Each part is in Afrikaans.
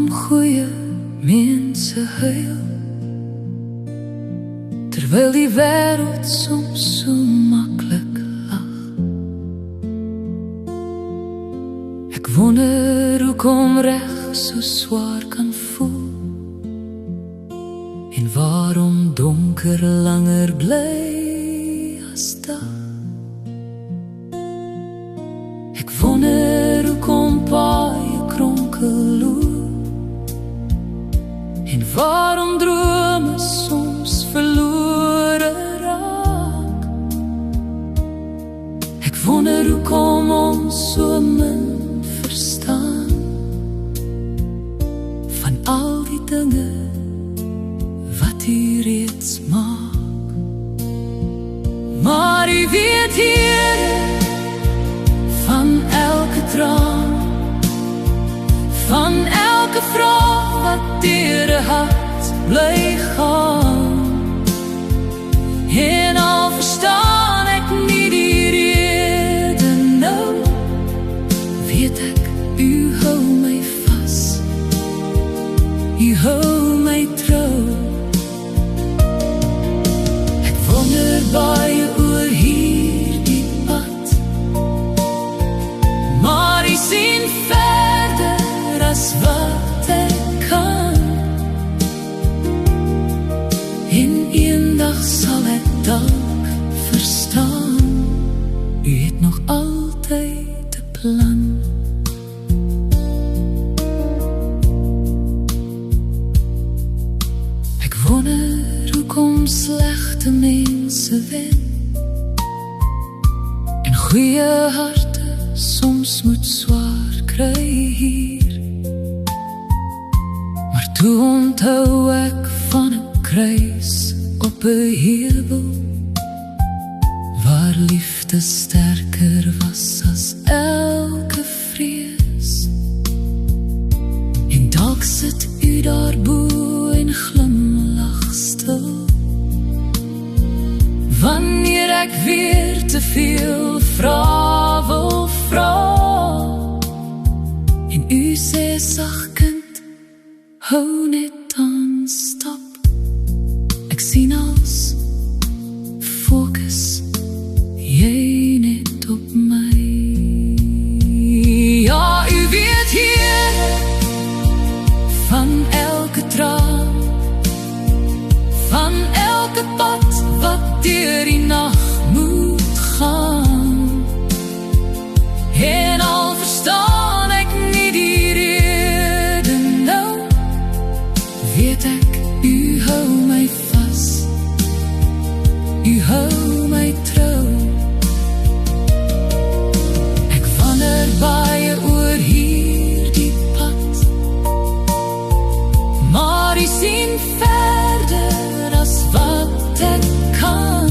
om goeie mense huil, terwyl die wêreld soms so maklik lag. Ek wonder hoekom reg so swaar kan voel, en waarom donker langer bly as dag. Ek wonder hoekom paaie kronkel loop, en waarom drome soms verlore raak. Ek wonder hoekom ons so min verstaan van al die dinge wat U reeds maak. Maar U weet, Here, van elke traan, van elke vraag wat deur 'n hart bly gaan. En al verstaan ek nie die rede nou, weet ek, U hou my vas, U hou my trou. Ek wonder baie oor hierdie pad, maar U sien verder as wat ek kan. En eendag sal ek dalk verstaan, U het nog altyd 'n plan. Ek wonder hoekom slegte mense wen, en goeie harte soms moet swaar kry hier. Maar toe onthou ek van 'n kruis op 'n heuwel, waar liefde sterker was as elke vrees. En dalk sit U daarbo en glimlag stil, wanneer ek weer te veel vrae wil vra. En U sê sag, kind, hou net aan, stap. Ek sien als, fokus jy net op my. Ja, U weet, Here, van elke traan, van elke pad wat deur die nag moet gaan. En al verstaan ek nie die rede nou, weet ek, U hou my vas, U hou my trou. Ek wonder baie oor hierdie pad, maar U sien verder as wat ek kan.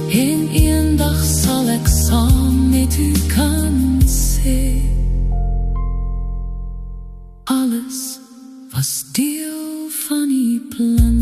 En eendag sal ek saam met U kan sê, alles was deel van die plan.